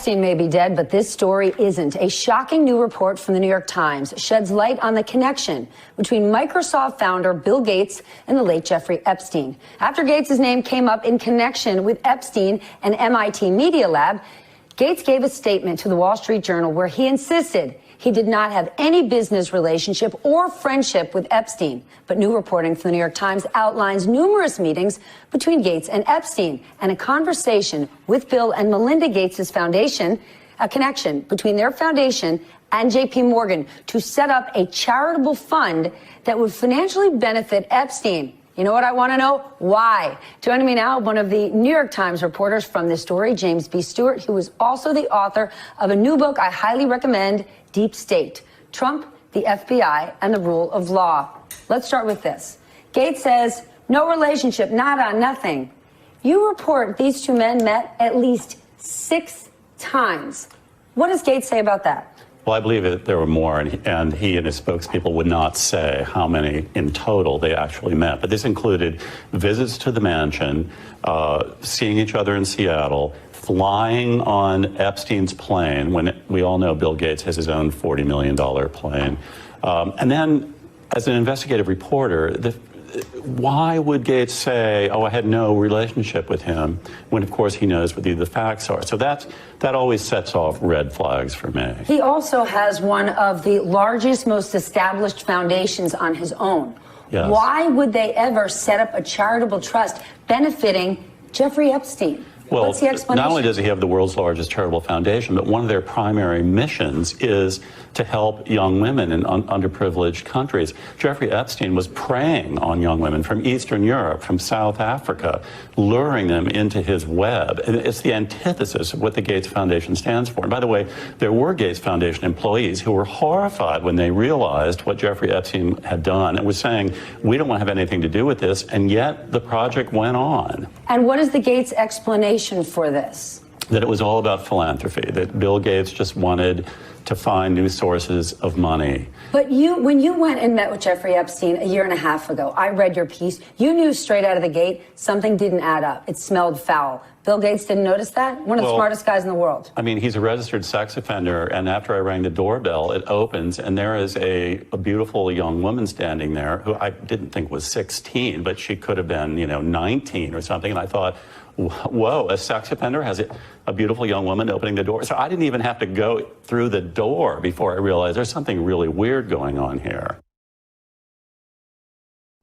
Epstein may be dead, but this story isn't. A shocking new report from the New York Times sheds light on the connection between Microsoft founder Bill Gates and the late Jeffrey Epstein. After Gates' name came up in connection with Epstein and MIT Media Lab, Gates gave a statement to the Wall Street Journal where he insisted he did not have any business relationship or friendship with Epstein. But new reporting from the New York Times outlines numerous meetings between Gates and Epstein and a conversation with Bill and Melinda Gates' foundation, a connection between their foundation and JP Morgan to set up a charitable fund that would financially benefit Epstein. You know what I want to know? Why? Joining me now, one of the New York Times reporters from this story, James B. Stewart, who is also the author of a new book I highly recommend, Deep State: Trump, the FBI, and the Rule of Law. Let's start with this. Gates says, no relationship, nada, nothing. You report these two men met at least 6 times. What does Gates say about that? Well, I believe that there were more, and he and his spokespeople would not say how many in total they actually met. But this included visits to the mansion, seeing each other in Seattle, flying on Epstein's plane, when we all know Bill Gates has his own $40 million plane. And then, as an investigative reporter, why would Gates say, oh, I had no relationship with him, when, of course, he knows what the facts are? So that always sets off red flags for me. He also has one of the largest, most established foundations on his own. Yes. Why would they ever set up a charitable trust benefiting Jeffrey Epstein? Well, what's the explanation? Not only does he have the world's largest charitable foundation, but one of their primary missions is to help young women in underprivileged countries. Jeffrey Epstein was preying on young women from Eastern Europe, from South Africa, luring them into his web. And it's the antithesis of what the Gates Foundation stands for. And by the way, there were Gates Foundation employees who were horrified when they realized what Jeffrey Epstein had done and was saying, we don't want to have anything to do with this, and yet the project went on. And what is the Gates explanation for this? That it was all about philanthropy, that Bill Gates just wanted to find new sources of money. But when you went and met with Jeffrey Epstein a year and a half ago, I read your piece, you knew straight out of the gate something didn't add up. It smelled foul. Bill Gates didn't notice that? One of the smartest guys in the world. I mean, he's a registered sex offender, and after I rang the doorbell, it opens, and there is a beautiful young woman standing there who I didn't think was 16, but she could have been, 19 or something, and I thought, whoa, a sex offender has a beautiful young woman opening the door. So I didn't even have to go through the door before I realized there's something really weird going on here.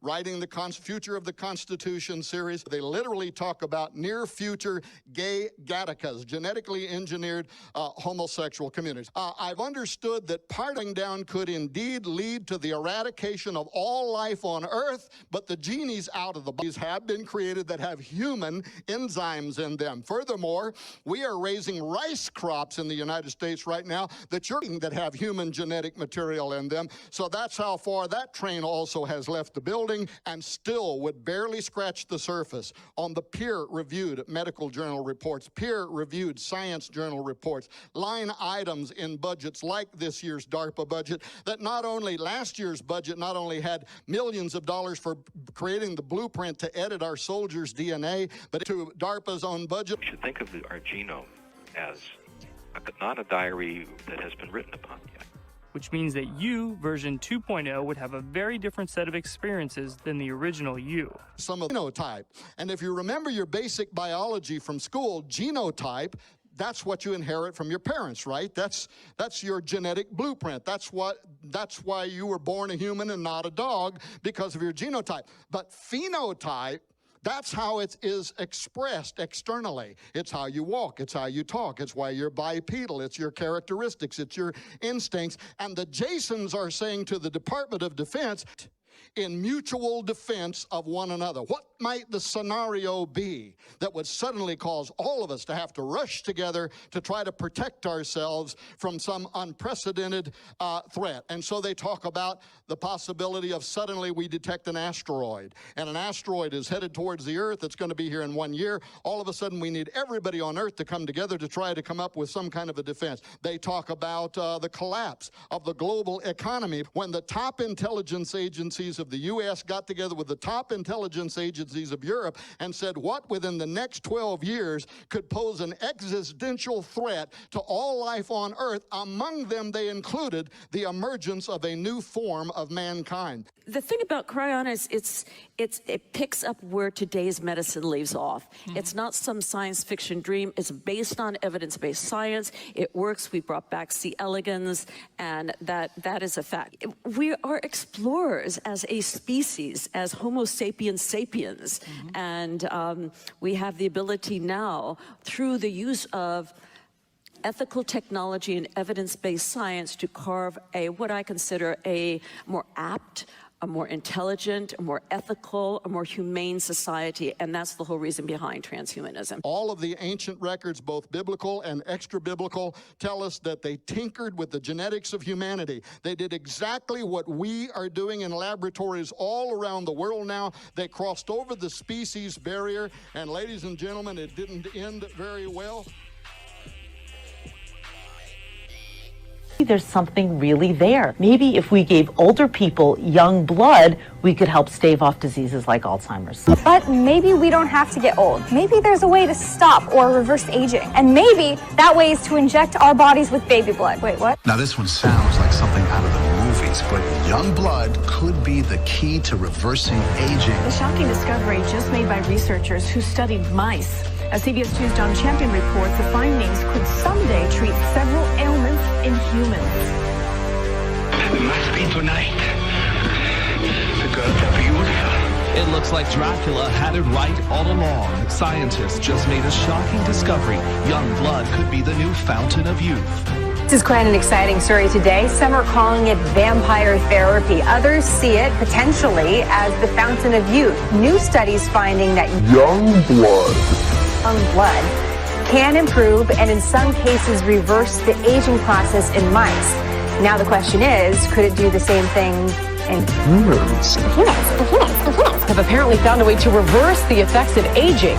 Writing the Future of the Constitution series, they literally talk about near future gay Gattacas, genetically engineered homosexual communities. I've understood that parting down could indeed lead to the eradication of all life on Earth, but the genie's out of the bodies have been created that have human enzymes in them. Furthermore, we are raising rice crops in the United States right now that have human genetic material in them. So that's how far that train also has left the building, and still would barely scratch the surface on the peer-reviewed medical journal reports, peer-reviewed science journal reports, line items in budgets like this year's DARPA budget, that last year's budget not only had millions of dollars for creating the blueprint to edit our soldiers' DNA, but to DARPA's own budget. We should think of our genome as not a diary that has been written upon yet. Which means that you, version 2.0, would have a very different set of experiences than the original you. Some of the genotype. And if you remember your basic biology from school, genotype, that's what you inherit from your parents, right? That's your genetic blueprint. That's why you were born a human and not a dog, because of your genotype. But phenotype, that's how it is expressed externally. It's how you walk. It's how you talk. It's why you're bipedal. It's your characteristics. It's your instincts. And the Jasons are saying to the Department of Defense, in mutual defense of one another. What might the scenario be that would suddenly cause all of us to have to rush together to try to protect ourselves from some unprecedented threat? And so they talk about the possibility of suddenly we detect an asteroid, and an asteroid is headed towards the Earth. It's going to be here in 1 year. All of a sudden we need everybody on Earth to come together to try to come up with some kind of a defense. They talk about the collapse of the global economy when the top intelligence agencies of the U.S. got together with the top intelligence agencies Disease of Europe and said what within the next 12 years could pose an existential threat to all life on Earth. Among them, they included the emergence of a new form of mankind. The thing about Cryon is it picks up where today's medicine leaves off. It's not some science fiction dream. It's based on evidence-based science. It works. We brought back C. elegans, and that is a fact. We are explorers as a species, as Homo sapiens sapiens, and we have the ability now, through the use of ethical technology and evidence-based science, to carve what I consider a more apt, a more intelligent, a more ethical, a more humane society, and that's the whole reason behind transhumanism. All of the ancient records, both biblical and extra-biblical, tell us that they tinkered with the genetics of humanity. They did exactly what we are doing in laboratories all around the world now. They crossed over the species barrier, and ladies and gentlemen, it didn't end very well. There's something really there. Maybe if we gave older people young blood, we could help stave off diseases like Alzheimer's. But maybe we don't have to get old. Maybe there's a way to stop or reverse aging. And maybe that way is to inject our bodies with baby blood. Wait, what? Now this one sounds like something out of the movies, but young blood could be the key to reversing aging. The shocking discovery just made by researchers who studied mice. As CBS 2's John Champion reports, the findings could someday treat several ailments in humans. It must be tonight. The gods are beautiful. It looks like Dracula had it right all along. Scientists just made a shocking discovery. Young blood could be the new fountain of youth. This is quite an exciting story today. Some are calling it vampire therapy. Others see it potentially as the fountain of youth. New studies finding that young blood can improve and in some cases reverse the aging process in mice. Now the question is, could it do the same thing in humans? Have apparently found a way to reverse the effects of aging,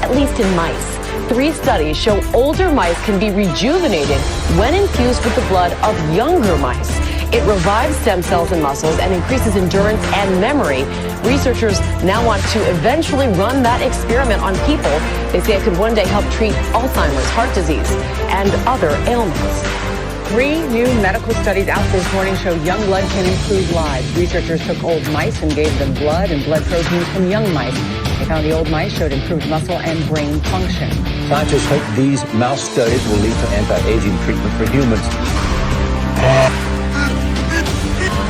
at least in mice. 3 studies show older mice can be rejuvenated when infused with the blood of younger mice. It revives stem cells and muscles and increases endurance and memory. Researchers now want to eventually run that experiment on people. They say it could one day help treat Alzheimer's, heart disease, and other ailments. 3 new medical studies out this morning show young blood can improve lives. Researchers took old mice and gave them blood and blood proteins from young mice. They found the old mice showed improved muscle and brain function. Scientists hope these mouse studies will lead to anti-aging treatment for humans.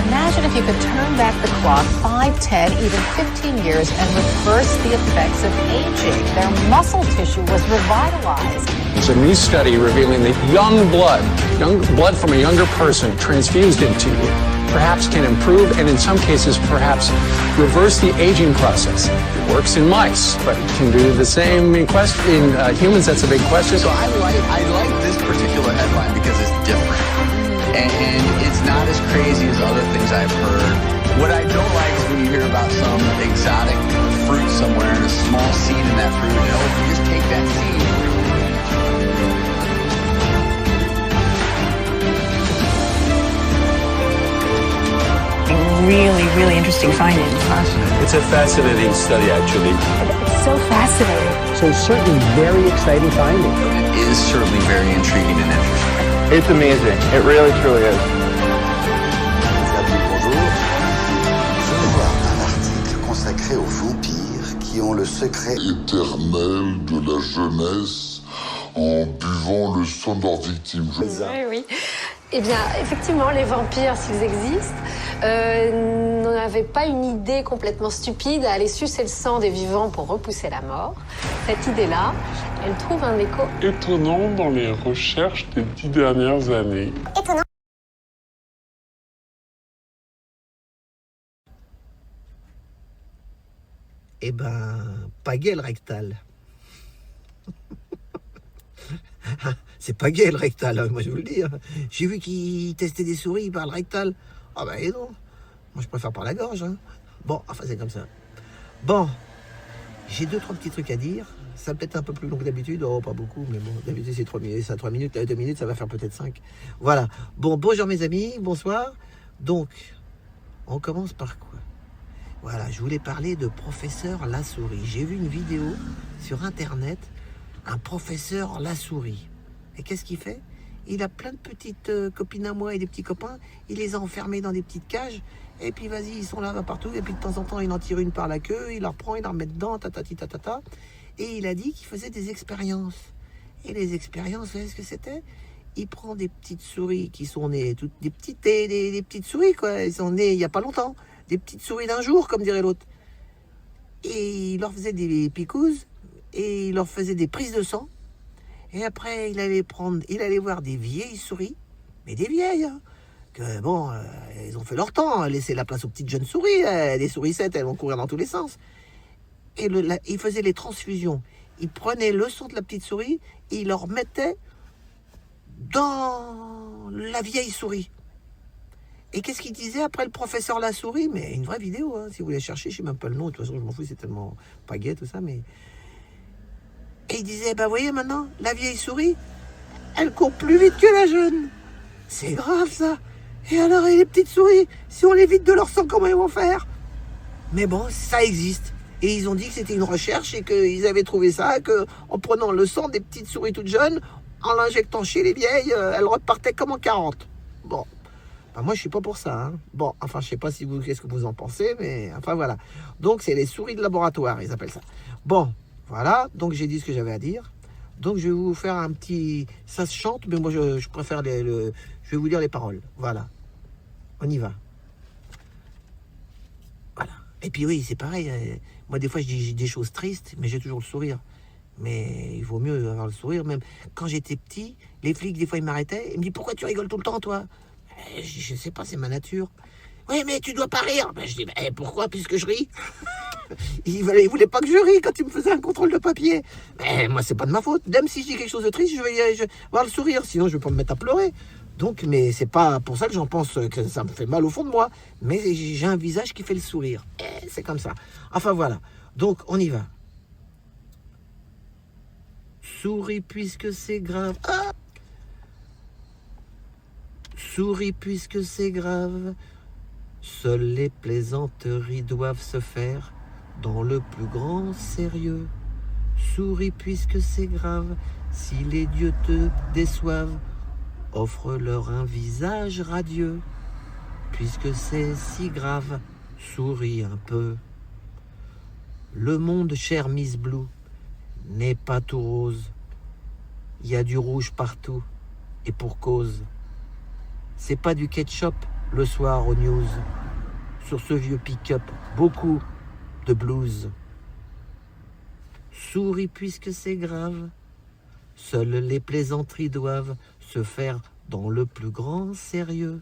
Imagine if you could turn back the clock 5, 10, even 15 years and reverse the effects of aging. Their muscle tissue was revitalized. It's a new study revealing that young blood from a younger person transfused into you perhaps can improve and in some cases perhaps reverse the aging process. It works in mice, but it can do the same in humans. That's a big question. So I like this particular headline because it's different. And it's not as crazy as other things I've heard. What I don't like is when you hear about some exotic fruit somewhere and a small seed in that fruit. You know, if you just take that seed. Really interesting findings. Fascinating. It's a fascinating study, actually. It's so fascinating. So certainly very exciting finding. It is certainly very intriguing and interesting. It's amazing. It really, truly is. Bonjour. Je vais voir un article consacré aux vampires qui ont le secret éternel de la jeunesse en buvant le sang de leurs victimes. Oui. Eh bien, effectivement, les vampires, s'ils existent, n'en avaient pas une idée complètement stupide à aller sucer le sang des vivants pour repousser la mort. Cette idée-là, elle trouve un écho étonnant dans les recherches des 10 dernières années. Étonnant. Eh ben, pas gay le rectal. C'est pas gay le rectal, hein, moi je vous le dis. Hein. J'ai vu qu'ils testaient des souris par le rectal. Ah ben non, moi je préfère par la gorge. Hein. Bon, enfin c'est comme ça. Bon, j'ai 2-3 petits trucs à dire. Ça peut être un peu plus long que d'habitude, oh pas beaucoup, mais bon, d'habitude c'est 3 minutes, ça 3 minutes, 2 minutes, ça va faire peut-être 5. Voilà, bon, bonjour mes amis, bonsoir. Donc, on commence par quoi? Voilà, je voulais parler de professeur Lasouris. J'ai vu une vidéo sur internet, un professeur Lasouris. Et qu'est-ce qu'il fait? Il a plein de petites copines à moi et des petits copains. Il les a enfermés dans des petites cages. Et puis vas-y, ils sont là partout. Et puis de temps en temps, il en tire une par la queue. Il la reprend, il la remet dedans, tatata. Et il a dit qu'il faisait des expériences. Et les expériences, vous savez ce que c'était? Il prend des petites souris qui sont nées, toutes des petites souris, quoi. Elles sont nées il n'y a pas longtemps. Des petites souris d'un jour, comme dirait l'autre. Et il leur faisait des picouzes. Et il leur faisait des prises de sang. Et après, il allait voir des vieilles souris, mais des vieilles, hein, que bon, elles ont fait leur temps, laisser la place aux petites jeunes souris, les sourissettes, elles vont courir dans tous les sens. Et il faisait les transfusions. Il prenait le sang de la petite souris et il leur mettait dans la vieille souris. Et qu'est-ce qu'il disait après le professeur Lasouris? Mais une vraie vidéo, hein, si vous voulez chercher, je ne sais même pas le nom, de toute façon, je m'en fous, c'est tellement pagaie, tout ça, mais... Et il disait, vous voyez maintenant, la vieille souris, elle court plus vite que la jeune. C'est grave ça. Et alors, les petites souris, si on les vide de leur sang, comment ils vont faire? Mais bon, ça existe. Et ils ont dit que c'était une recherche et qu'ils avaient trouvé ça, qu'en prenant le sang des petites souris toutes jeunes, en l'injectant chez les vieilles, elles repartaient comme en 40. Bon, ben moi je suis pas pour ça. Hein. Bon, enfin je sais pas qu'est-ce que vous en pensez, mais enfin voilà. Donc c'est les souris de laboratoire, ils appellent ça. Bon. Voilà, donc j'ai dit ce que j'avais à dire. Donc je vais vous faire un petit... Ça se chante, mais moi je préfère je vais vous dire les paroles. Voilà, on y va. Voilà. Et puis oui, c'est pareil. Moi des fois je dis des choses tristes, mais j'ai toujours le sourire. Mais il vaut mieux avoir le sourire. Même quand j'étais petit, les flics des fois ils m'arrêtaient. Ils me disent, pourquoi tu rigoles tout le temps toi? Je sais pas, c'est ma nature. Oui, mais tu dois pas rire. Ben, je dis, pourquoi, puisque je ris? Il voulait pas que je rie quand il me faisait un contrôle de papier. Mais moi, c'est pas de ma faute. Même si je dis quelque chose de triste, je vais avoir le sourire. Sinon, je vais pas me mettre à pleurer. Donc, mais c'est pas pour ça que j'en pense que ça me fait mal au fond de moi. Mais j'ai un visage qui fait le sourire. C'est comme ça. Enfin, voilà. Donc, on y va. Souris puisque c'est grave. Ah! Souris puisque c'est grave. Seules les plaisanteries doivent se faire dans le plus grand sérieux. Souris puisque c'est grave, si les dieux te déçoivent, offre-leur un visage radieux. Puisque c'est si grave, souris un peu. Le monde, chère Miss Blue, n'est pas tout rose. Il y a du rouge partout, et pour cause. C'est pas du ketchup le soir aux news. Sur ce vieux pick-up, beaucoup de blues. Souris puisque c'est grave. Seules les plaisanteries doivent se faire dans le plus grand sérieux.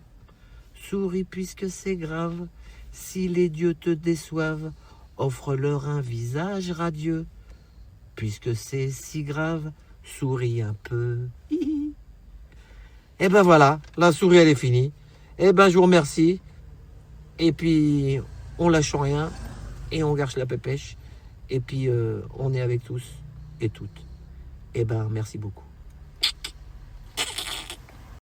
Souris puisque c'est grave. Si les dieux te déçoivent, offre-leur un visage radieux. Puisque c'est si grave, souris un peu. Et ben voilà, la souris elle est finie. Et ben je vous remercie. Et puis on lâche rien et on gâche la pépèche. Et puis on est avec tous et toutes. Et ben merci beaucoup.